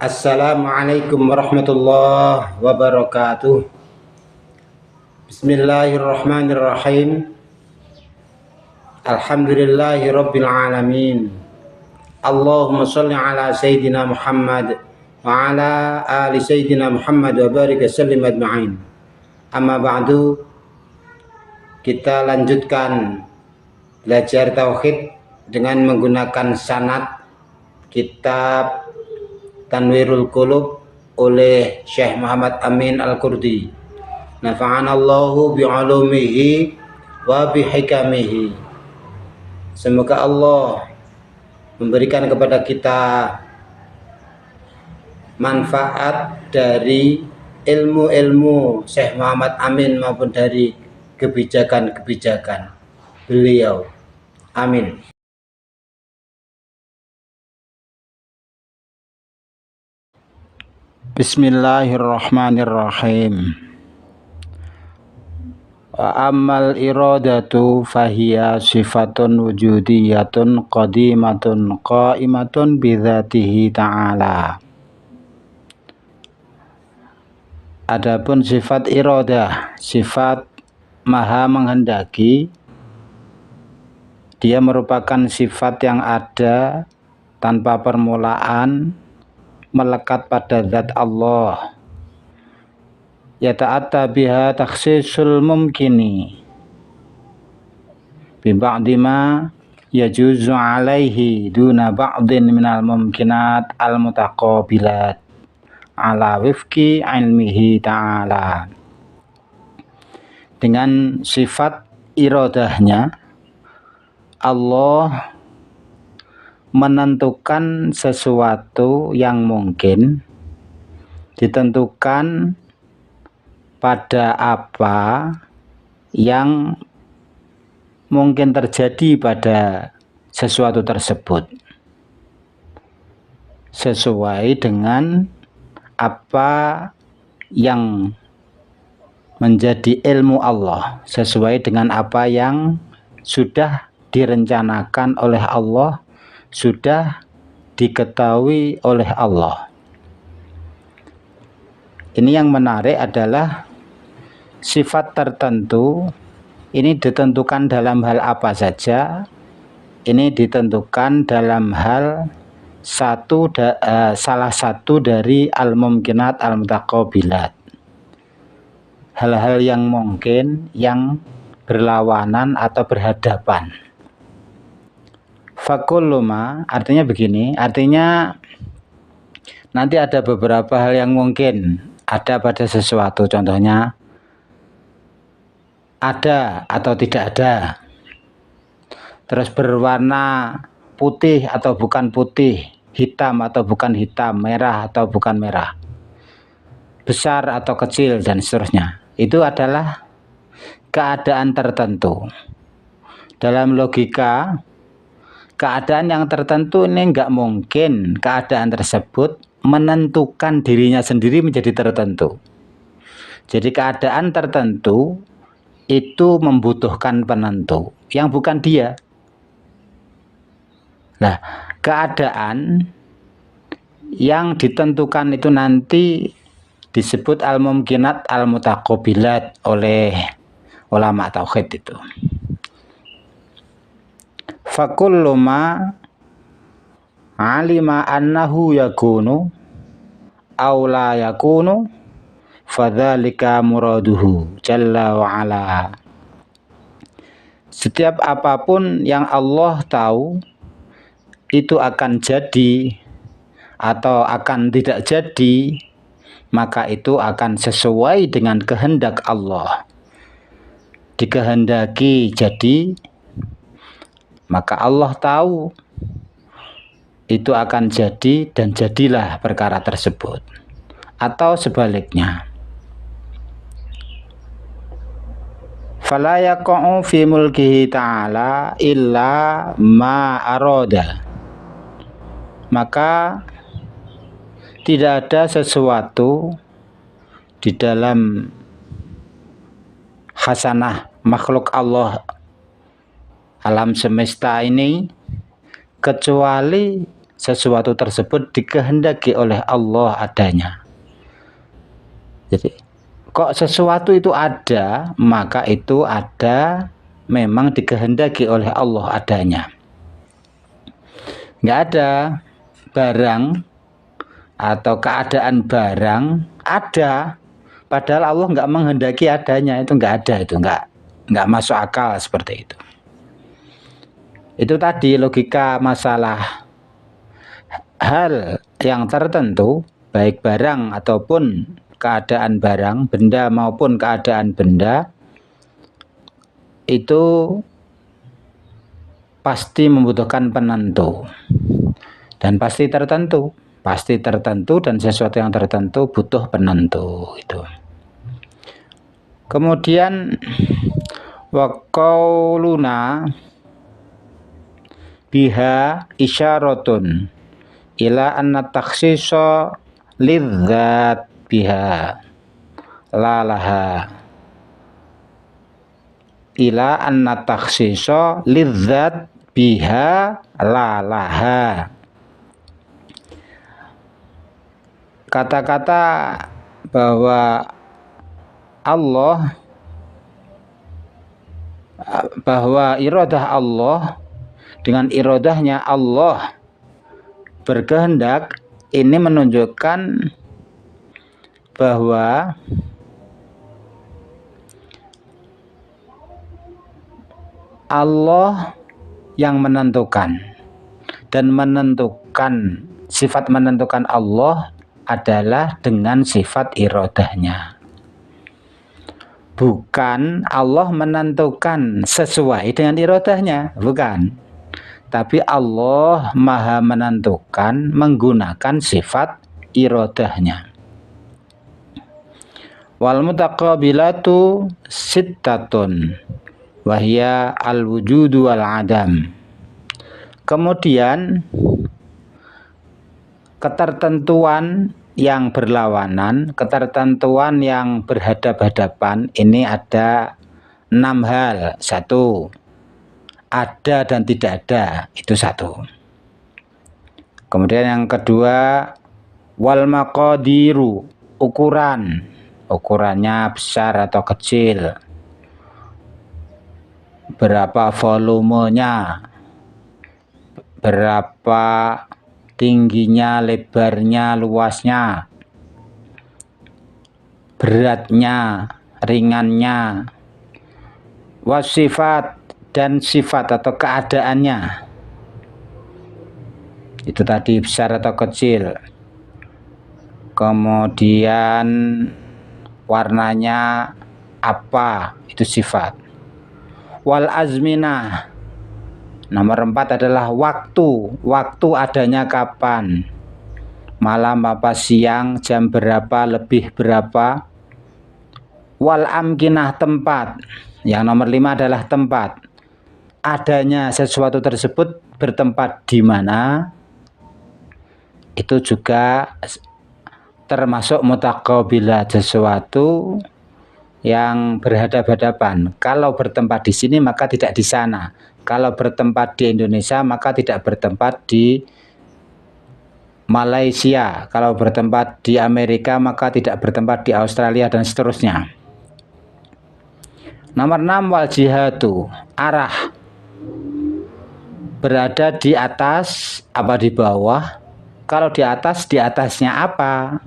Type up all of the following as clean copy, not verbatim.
Assalamualaikum warahmatullahi wabarakatuh. Bismillahirrahmanirrahim. Alhamdulillahi rabbil alamin. Allahumma salli ala Sayyidina Muhammad wa ala ali Sayyidina Muhammad wa barik sallim ajma'in. Amma ba'du, kita lanjutkan belajar tauhid dengan menggunakan sanad kitab Tanwirul Qulub oleh Syekh Muhammad Amin Al-Qurdi. Nafa'anallahu bi'ulumihi wa bihikamihi. Semoga Allah memberikan kepada kita manfaat dari ilmu-ilmu Syekh Muhammad Amin maupun dari kebijakan-kebijakan beliau. Amin. Bismillahirrahmanirrahim. Wa ammal iradatu fahiya sifatun wujudiyatun qadimatun qaimatun bidzatihi ta'ala. Adapun sifat iradah, sifat maha menghendaki, dia merupakan sifat yang ada tanpa permulaan, melekat pada zat Allah. Yata'atta biha takhsisul mumkini bi ba'di ma yajuzu alaihi duna ba'din minal mumkinat al-mutaqabilat ala wifqi ilmihi ta'ala. Dengan sifat iradahnya, Allah menentukan sesuatu yang mungkin, ditentukan pada apa yang mungkin terjadi pada sesuatu tersebut, sesuai dengan apa yang menjadi ilmu Allah, sesuai dengan apa yang sudah direncanakan oleh Allah, sudah diketahui oleh Allah. Ini yang menarik adalah sifat tertentu ini ditentukan dalam hal apa saja. Ini ditentukan dalam hal salah satu dari al-mumkinat al-mutaqabilat. Hal-hal yang mungkin, yang berlawanan atau berhadapan. Fakulluma artinya begini, artinya nanti ada beberapa hal yang mungkin ada pada sesuatu, contohnya ada atau tidak ada, terus berwarna putih atau bukan putih, hitam atau bukan hitam, merah atau bukan merah, besar atau kecil, dan seterusnya. Itu adalah keadaan tertentu. Dalam logika, keadaan yang tertentu ini enggak mungkin keadaan tersebut menentukan dirinya sendiri menjadi tertentu. Jadi keadaan tertentu itu membutuhkan penentu yang bukan dia. Nah, keadaan yang ditentukan itu nanti disebut al-mumkinat al-mutaqabilat oleh ulama tauhid itu. Fakullu ma alima annahu yakunu aw la yakunu fadzalika muraduhu jalla wa ala. Setiap apapun yang Allah tahu itu akan jadi atau akan tidak jadi, maka itu akan sesuai dengan kehendak Allah. Dikehendaki jadi, maka Allah tahu itu akan jadi dan jadilah perkara tersebut. Atau sebaliknya, fala yaqa'u fi mulkihi ta'ala illa ma arada. Maka tidak ada sesuatu di dalam khasanah makhluk Allah alam semesta ini kecuali sesuatu tersebut dikehendaki oleh Allah adanya. Jadi kok sesuatu itu ada, maka itu ada memang dikehendaki oleh Allah adanya. Nggak ada barang atau keadaan barang ada, padahal Allah nggak menghendaki adanya, itu nggak ada, itu nggak masuk akal seperti itu. Itu tadi logika masalah hal yang tertentu, baik barang ataupun keadaan barang, benda maupun keadaan benda, itu pasti membutuhkan penentu dan pasti tertentu dan sesuatu yang tertentu butuh penentu itu. Kemudian wa qauluna biha isyaratun ila anna takhsisa lidzat biha la laha, ila anna takhsisa lidzat biha la laha. Kata-kata bahwa Allah, bahwa iradah Allah dengan iradahnya Allah berkehendak, ini menunjukkan bahwa Allah yang menentukan, dan menentukan, sifat menentukan Allah adalah dengan sifat iradahnya. Bukan Allah menentukan sesuai dengan iradahnya, bukan. Tapi Allah maha menentukan menggunakan sifat iradahnya. Wal mutaqabilatu sittatun wahya al-wujudu wal adam. Kemudian ketertentuan yang berlawanan, ketertentuan yang berhadap-hadapan, ini ada 6 hal. 1, ada dan tidak ada, itu 1. Kemudian yang kedua, wal maqadiru, ukurannya besar atau kecil, berapa volumenya, berapa tingginya, lebarnya, luasnya, beratnya, ringannya, wasifat, dan sifat atau keadaannya, itu tadi besar atau kecil. Kemudian warnanya apa, itu sifat. Wal azminah, nomor 4 adalah waktu adanya kapan, malam apa siang, jam berapa, lebih berapa. Wal amkinah, tempat, yang nomor 5 adalah tempat, adanya sesuatu tersebut bertempat di mana, itu juga termasuk mutaqabilah, sesuatu yang berhadap-hadapan. Kalau bertempat di sini maka tidak di sana. Kalau bertempat di Indonesia maka tidak bertempat di Malaysia. Kalau bertempat di Amerika maka tidak bertempat di Australia, dan seterusnya. Nomor 6, wal jihatu, arah, berada di atas apa di bawah. Kalau di atas, di atasnya apa?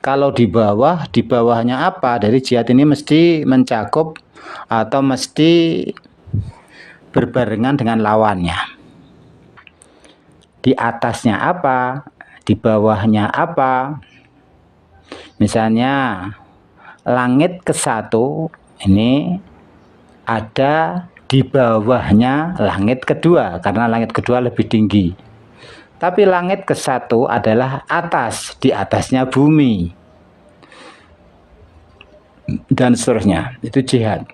Kalau di bawah, di bawahnya apa? Dari jihad ini mesti mencakup atau mesti berbarengan dengan lawannya. Di atasnya apa? Di bawahnya apa? Misalnya langit ke-1 ini ada di bawahnya langit kedua, karena langit kedua lebih tinggi. Tapi langit ke-1 adalah atas, di atasnya bumi, dan seterusnya. Itu jihad.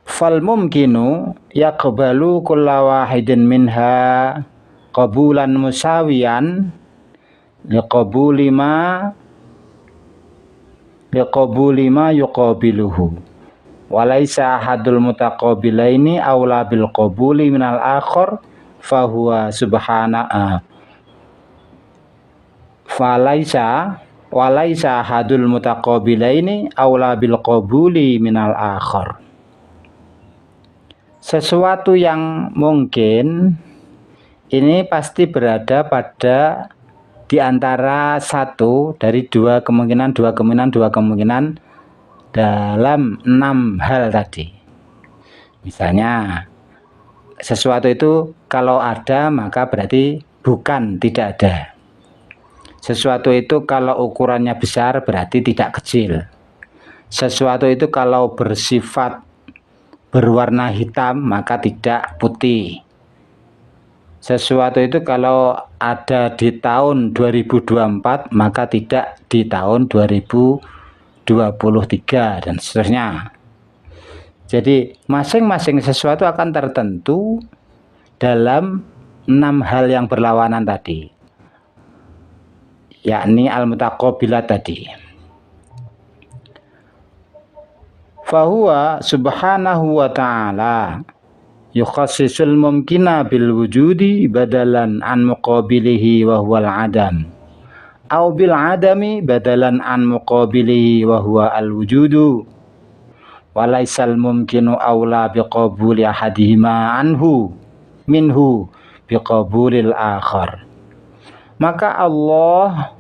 Fal mumkinu yaqbalu kulla wahidin minha qabulan musawiyan liqabuli ma yuqabiluhu walaisa ahadul mutaqabilaini aula bil qabuli minal akhar fahuwa walaisa hadul mutaqabilaini aula bil qabuli minal akhar. Sesuatu yang mungkin ini pasti berada pada di antara satu dari dua kemungkinan dalam 6 hal tadi. Misalnya sesuatu itu kalau ada maka berarti bukan tidak ada. Sesuatu itu kalau ukurannya besar berarti tidak kecil. Sesuatu itu kalau bersifat berwarna hitam maka tidak putih. Sesuatu itu kalau ada di tahun 2024 maka tidak di tahun 2023 dan seterusnya. Jadi masing-masing sesuatu akan tertentu dalam 6 hal yang berlawanan tadi, yakni al-mutaqabilat tadi. Fahuwa subhanahu wa ta'ala yukhassisul mumkina bil wujudi badalan an muqabilihi wa huwal adam, au bil adami badalan an muqabilihi wa huwa al wujudu, walaisal mumkinu aula biqabuli ahadihima anhu minhu biqabulil akhar. Maka Allah,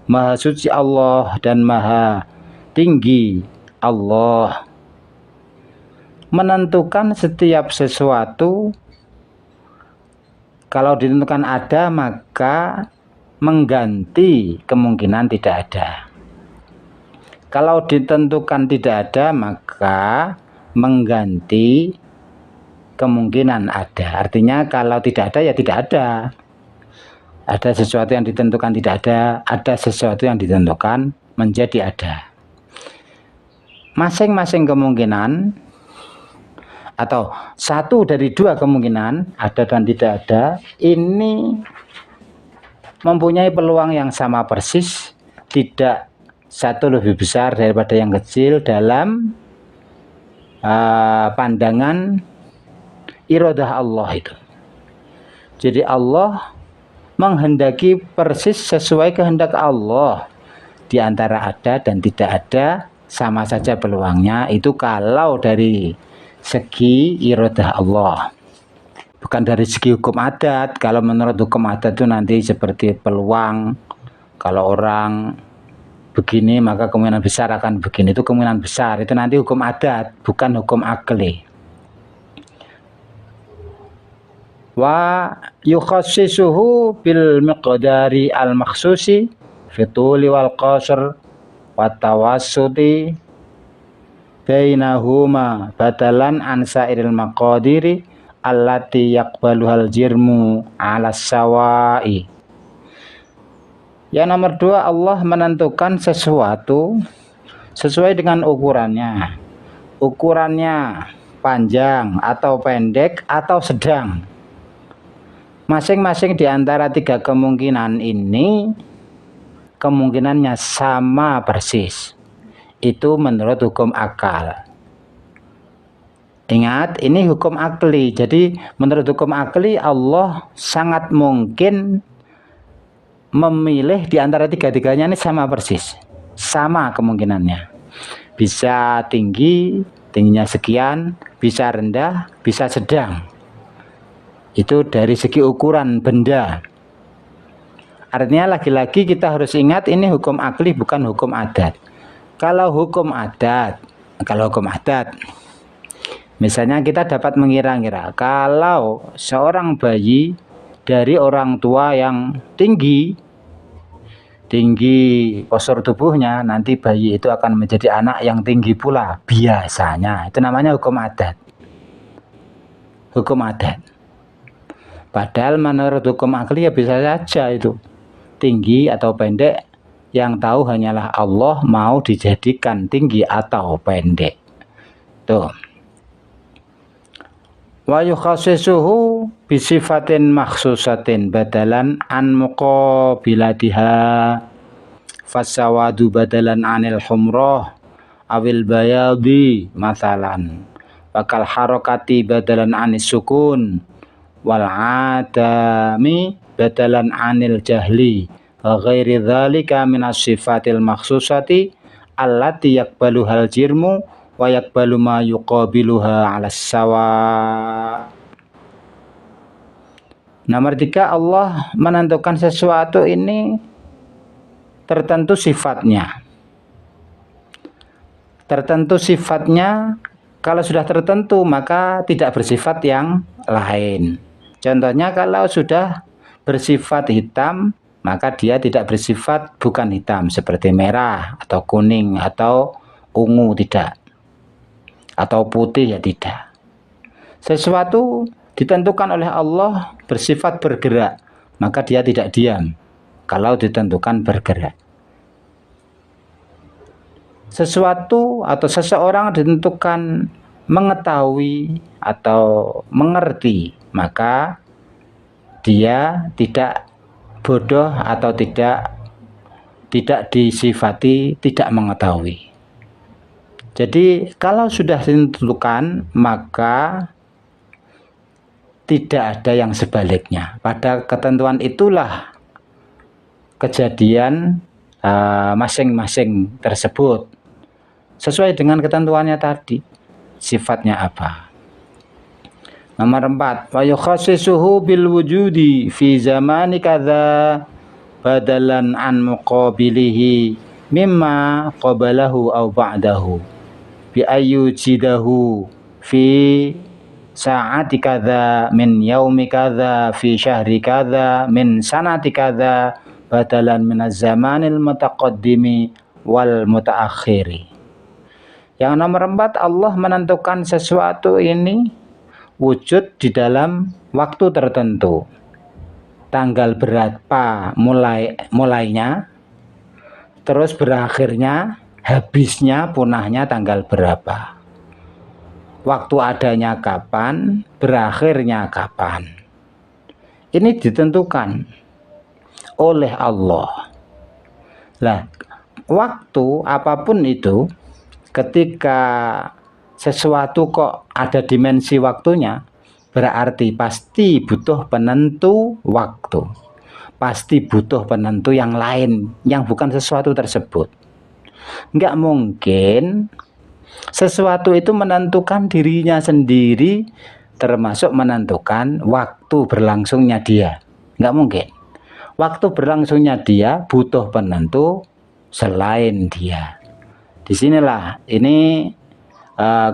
Maha Suci Allah dan Maha Tinggi Allah menentukan setiap sesuatu. Kalau ditentukan ada maka mengganti kemungkinan tidak ada. Kalau ditentukan tidak ada maka mengganti kemungkinan ada. Artinya kalau tidak ada ya tidak ada. Ada sesuatu yang ditentukan tidak ada sesuatu yang ditentukan menjadi ada. Masing-masing kemungkinan atau satu dari dua kemungkinan ada dan tidak ada ini mempunyai peluang yang sama persis, tidak satu lebih besar daripada yang kecil dalam pandangan iradah Allah itu. Jadi Allah menghendaki persis sesuai kehendak Allah. Di antara ada dan tidak ada sama saja peluangnya, itu kalau dari segi iradah Allah, bukan dari segi hukum adat. Kalau menurut hukum adat itu nanti seperti peluang, kalau orang begini maka kemungkinan besar akan begini, itu kemungkinan besar, itu nanti hukum adat, bukan hukum akli. Wa yukhassisuhu bil miqdari al makhsusi fituli wal qasr wa tawassuti bainahuma badalan an sairil maqadiri allati yaqbaluhal jirmu ala sawai. Yang nomor 2, Allah menentukan sesuatu sesuai dengan ukurannya. Ukurannya panjang atau pendek atau sedang. Masing-masing di antara 3 kemungkinan ini kemungkinannya sama persis. Itu menurut hukum akal. Ingat, ini hukum akli. Jadi menurut hukum akli Allah sangat mungkin memilih di antara 3-tiganya ini sama persis. Sama kemungkinannya. Bisa tinggi, tingginya sekian, bisa rendah, bisa sedang. Itu dari segi ukuran benda. Artinya lagi-lagi kita harus ingat ini hukum akli bukan hukum adat. Kalau hukum adat, misalnya kita dapat mengira-ngira kalau seorang bayi dari orang tua yang tinggi postur tubuhnya, nanti bayi itu akan menjadi anak yang tinggi pula biasanya. Itu namanya hukum adat. Hukum adat. Padahal menurut hukum akli ya bisa saja itu tinggi atau pendek, yang tahu hanyalah Allah mau dijadikan tinggi atau pendek. Tuh. Wa yukhassisuhu bisifatin makhsusatin badalan an muqabilatiha fasawadu badalan anil humrah awil bayadi masalan bakal harakati badalan anis sukun wal adami badalan anil jahli ghairi dzalika minas sifatil makhsusati allati yaqbaluhal jirmu wa yaqbalu ma yuqabiluha 'alas sawa. Nomor 3, Allah menentukan sesuatu ini tertentu sifatnya. Tertentu sifatnya, kalau sudah tertentu maka tidak bersifat yang lain. Contohnya kalau sudah bersifat hitam, maka dia tidak bersifat bukan hitam seperti merah atau kuning atau ungu, tidak. Atau putih, ya tidak. Sesuatu ditentukan oleh Allah bersifat bergerak, maka dia tidak diam kalau ditentukan bergerak. Sesuatu atau seseorang ditentukan mengetahui atau mengerti, maka dia tidak bodoh atau tidak disifati tidak mengetahui. Jadi kalau sudah ditentukan maka tidak ada yang sebaliknya. Pada ketentuan itulah kejadian masing-masing tersebut sesuai dengan ketentuannya tadi, sifatnya apa. Nomor 4, wa yukhassisuhu bil wujudi fi zamani kadza badalan an muqabilihi mimma qabalahu aw ba'dahu bi ayyujidahu fi sa'ati kadza min yaumi kadza fi syahri kadza min sanati kadza badalan minaz zamanil mutaqaddimi wal mutaakhiri. Yang nomor 4, Allah menentukan sesuatu ini wujud di dalam waktu tertentu. Tanggal berapa mulainya, terus berakhirnya, habisnya, punahnya tanggal berapa. Waktu adanya kapan, berakhirnya kapan. Ini ditentukan oleh Allah. Lah, waktu apapun itu, ketika sesuatu kok ada dimensi waktunya, berarti pasti butuh penentu waktu. Pasti butuh penentu yang lain, yang bukan sesuatu tersebut. Enggak mungkin sesuatu itu menentukan dirinya sendiri, termasuk menentukan waktu berlangsungnya dia. Enggak mungkin. Waktu berlangsungnya dia butuh penentu selain dia. Disinilah ini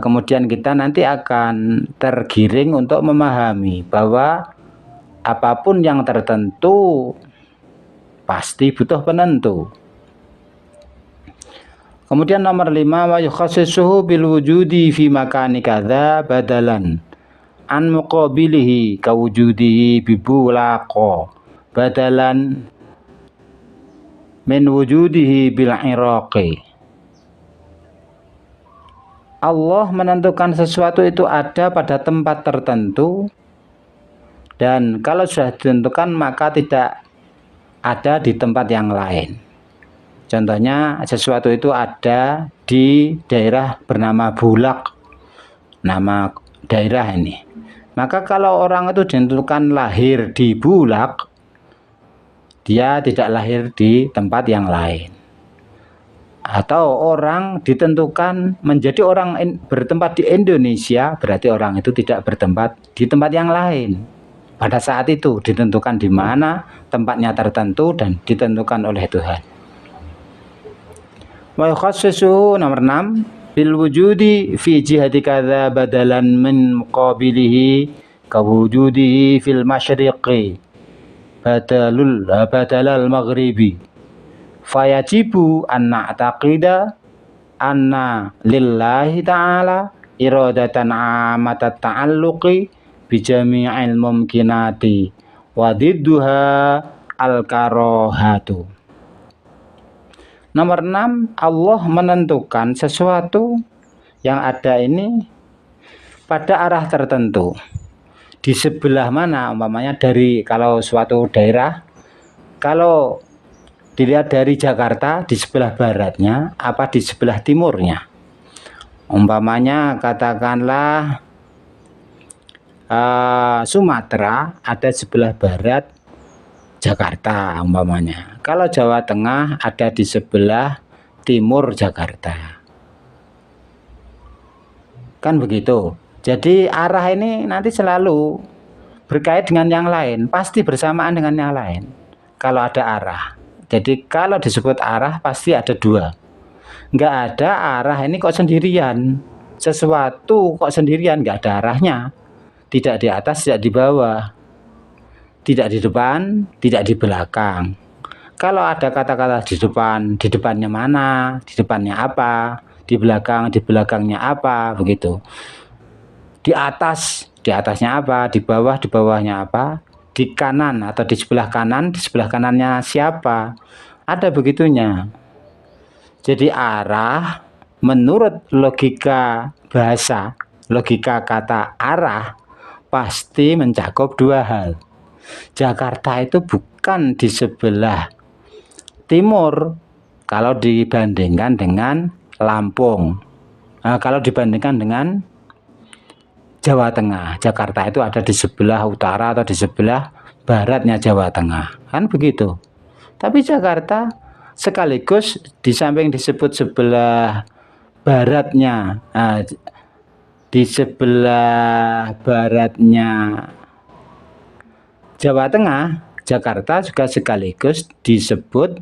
kemudian kita nanti akan tergiring untuk memahami bahwa apapun yang tertentu pasti butuh penentu. Kemudian nomor 5, wa yukhassisuhu bil wujudi fi makani kadza badalan an muqabilihi kawujudihi bibulaqa badalan min wujudihi bil iraqi. Allah menentukan sesuatu itu ada pada tempat tertentu, dan kalau sudah ditentukan maka tidak ada di tempat yang lain. Contohnya sesuatu itu ada di daerah bernama Bulak, nama daerah ini. Maka kalau orang itu ditentukan lahir di Bulak, dia tidak lahir di tempat yang lain. Atau orang ditentukan menjadi orang bertempat di Indonesia, berarti orang itu tidak bertempat di tempat yang lain. Pada saat itu ditentukan di mana tempatnya tertentu dan ditentukan oleh Tuhan. Wa yukhassisuhu nomor 6 bil wujudi fi jihati kadza badalan min muqabilihi kawujudihi fil masyriqi badalal maghribi. Fayajibu an na'taqida anna lillahi ta'ala iradatan amatat ta'alluqi bijami'il mumkinati wa didduha al-karohatu. Nomor 6, Allah menentukan sesuatu yang ada ini pada arah tertentu. Di sebelah mana, umpamanya dari kalau suatu daerah, kalau dilihat dari Jakarta di sebelah baratnya apa di sebelah timurnya. Umpamanya katakanlah Sumatera ada sebelah barat Jakarta umpamanya. Kalau Jawa Tengah ada di sebelah timur Jakarta. Kan begitu. Jadi arah ini nanti selalu berkait dengan yang lain, pasti bersamaan dengan yang lain. Kalau ada arah. Jadi kalau disebut arah pasti ada dua. Nggak ada arah ini kok sendirian. Sesuatu kok sendirian, nggak ada arahnya. Tidak di atas, tidak di bawah. Tidak di depan, tidak di belakang. Kalau ada kata-kata di depan, di depannya mana, di depannya apa, di belakangnya apa, begitu. Di atasnya apa, di bawahnya apa, di kanan atau di sebelah kanannya siapa. Ada begitunya. Jadi arah menurut logika bahasa, logika kata arah pasti mencakup dua hal. Jakarta itu bukan di sebelah timur kalau dibandingkan dengan Lampung. Nah, kalau dibandingkan dengan Jawa Tengah, Jakarta itu ada di sebelah utara atau di sebelah baratnya Jawa Tengah. Kan begitu. Tapi Jakarta sekaligus di samping disebut sebelah baratnya, di sebelah baratnya Jawa Tengah, Jakarta juga sekaligus disebut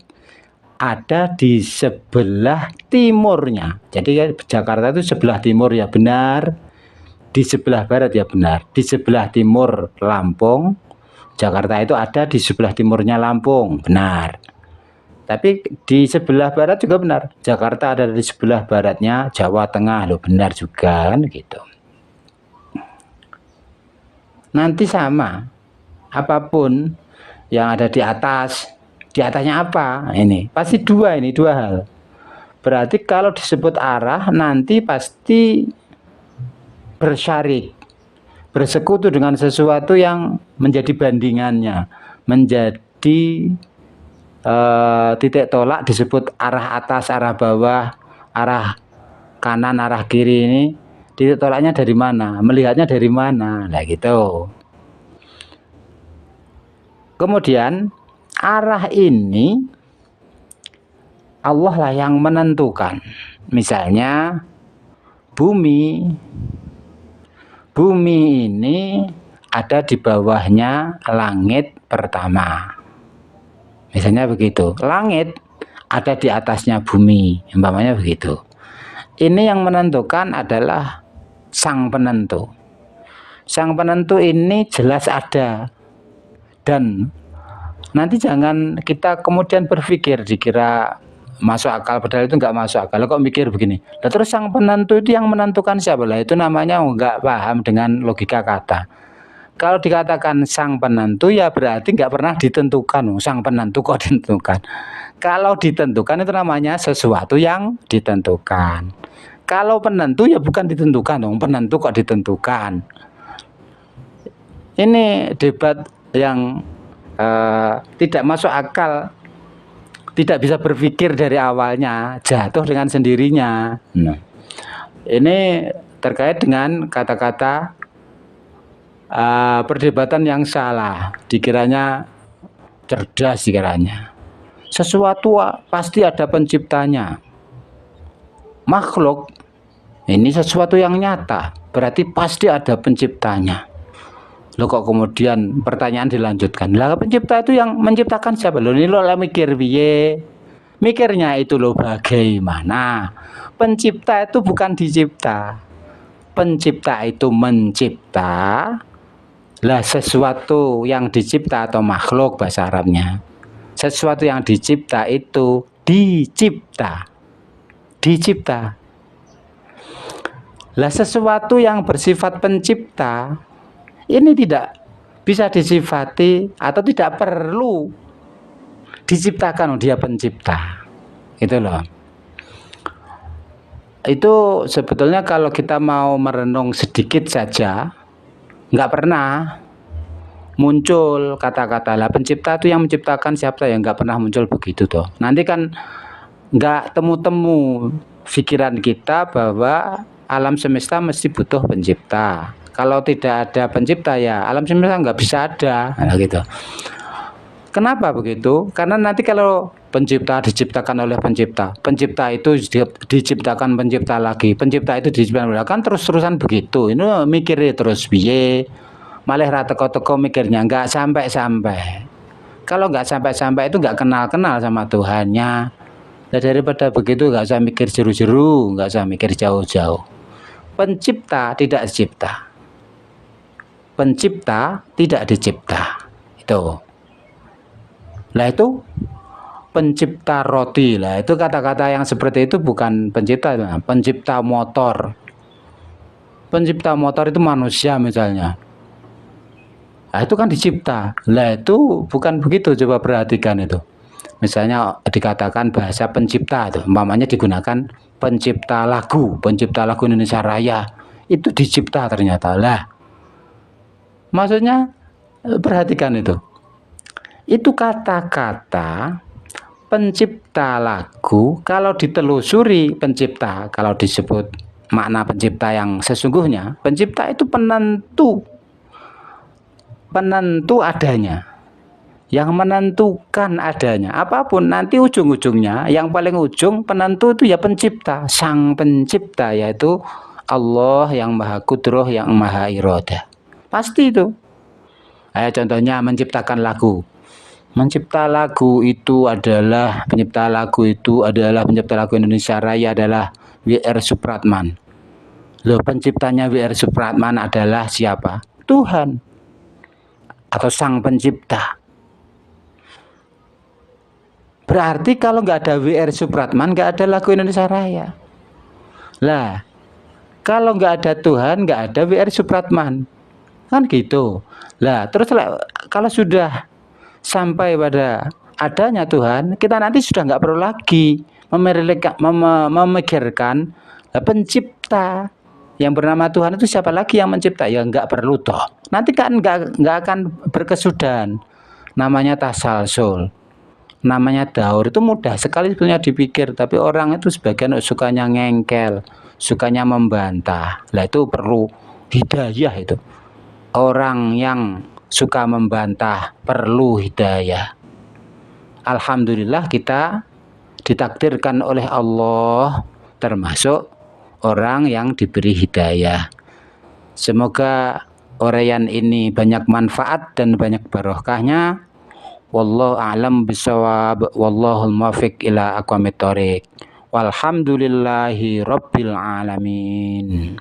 ada di sebelah timurnya. Jadi Jakarta itu sebelah timur ya benar, di sebelah barat ya benar. Di sebelah timur Lampung, Jakarta itu ada di sebelah timurnya Lampung, benar. Tapi di sebelah barat juga benar. Jakarta ada di sebelah baratnya Jawa Tengah, loh benar juga kan gitu. Nanti sama, apapun yang ada di atasnya apa? Ini pasti dua hal. Berarti kalau disebut arah nanti pasti bersyarik, bersekutu dengan sesuatu yang menjadi bandingannya, menjadi titik tolak disebut arah atas, arah bawah, arah kanan, arah kiri. Ini titik tolaknya dari mana, melihatnya dari mana, nah gitu. Kemudian arah ini Allah lah yang menentukan. Misalnya bumi ini ada di bawahnya langit pertama. Misalnya begitu. Langit ada di atasnya bumi, umpamanya begitu. Ini yang menentukan adalah sang penentu. Sang penentu ini jelas ada. Dan nanti jangan kita kemudian berpikir dikira masuk akal, padahal itu nggak masuk akal. Kok mikir begini? Nah, terus sang penentu itu yang menentukan siapa? Lah itu namanya nggak paham dengan logika kata. Kalau dikatakan sang penentu ya berarti nggak pernah ditentukan. Sang penentu kok ditentukan? Kalau ditentukan itu namanya sesuatu yang ditentukan. Kalau penentu ya bukan ditentukan dong. Penentu kok ditentukan? Ini debat yang tidak masuk akal. Tidak bisa berpikir dari awalnya, jatuh dengan sendirinya. Nah, ini terkait dengan kata-kata perdebatan yang salah, dikiranya cerdas, dikiranya sesuatu pasti ada penciptanya. Makhluk ini sesuatu yang nyata, berarti pasti ada penciptanya. Loh kok kemudian pertanyaan dilanjutkan, lah pencipta itu yang menciptakan siapa? Loh ini lo mikir piye? Mikirnya itu loh bagaimana? Pencipta itu bukan dicipta. Pencipta itu mencipta. Lah sesuatu yang dicipta atau makhluk bahasa Arabnya. Sesuatu yang dicipta itu dicipta. Dicipta. Lah sesuatu yang bersifat pencipta ini tidak bisa disifati atau tidak perlu diciptakan, dia pencipta. Itu loh. Itu sebetulnya kalau kita mau merenung sedikit saja, nggak pernah muncul kata-kata lah pencipta itu yang menciptakan siapa ya, nggak pernah muncul begitu toh. Nanti kan nggak temu-temu pikiran kita bahwa alam semesta mesti butuh pencipta. Kalau tidak ada pencipta ya alam semesta nggak bisa ada. Nah, gitu. Kenapa begitu? Karena nanti kalau pencipta diciptakan oleh pencipta, pencipta itu diciptakan pencipta lagi, pencipta itu diciptakan kan terus-terusan begitu. Ini mikirnya terus biye, malah rata-teko mikirnya nggak sampai-sampai. Kalau nggak sampai-sampai itu nggak kenal-kenal sama Tuhannya. Nah, daripada begitu nggak usah mikir jeru-jeru, nggak usah mikir jauh-jauh. Pencipta tidak dicipta, pencipta tidak dicipta. Itu. Lah itu pencipta roti lah, itu kata-kata yang seperti itu bukan pencipta, pencipta motor. Pencipta motor itu manusia misalnya. Nah, itu kan dicipta. Lah itu bukan begitu, coba perhatikan itu. Misalnya dikatakan bahasa pencipta itu, umpamanya digunakan pencipta lagu Indonesia Raya. Itu dicipta ternyata. Lah. Maksudnya perhatikan itu. Itu kata-kata pencipta lagu kalau ditelusuri pencipta, kalau disebut makna pencipta yang sesungguhnya, pencipta itu penentu adanya, yang menentukan adanya apapun. Nanti ujung-ujungnya yang paling ujung penentu itu ya pencipta, sang pencipta, yaitu Allah yang maha kudroh, yang maha irodah. Pasti itu. Contohnya menciptakan lagu. Pencipta lagu itu adalah pencipta lagu Indonesia Raya adalah W.R. Supratman. Loh, penciptanya W.R. Supratman adalah siapa? Tuhan atau sang pencipta. Berarti kalau nggak ada W.R. Supratman nggak ada lagu Indonesia Raya. Lah, kalau nggak ada Tuhan nggak ada W.R. Supratman, kan gitu. Lah, terus kalau sudah sampai pada adanya Tuhan, kita nanti sudah nggak perlu lagi memikirkan pencipta yang bernama Tuhan itu siapa lagi yang mencipta, ya nggak perlu toh. Nanti kan nggak akan berkesudahan. Namanya tasalsul, namanya daur, itu mudah sekali sebetulnya dipikir, tapi orang itu sebagian sukanya ngengkel, sukanya membantah. Lah itu perlu hidayah itu. Orang yang suka membantah perlu hidayah. Alhamdulillah kita ditakdirkan oleh Allah termasuk orang yang diberi hidayah. Semoga uraian ini banyak manfaat dan banyak barokahnya. Wallahu a'lam bishawab, wallahul muwaffiq ila aqwamit thoriq. Walhamdulillahi rabbil alamin.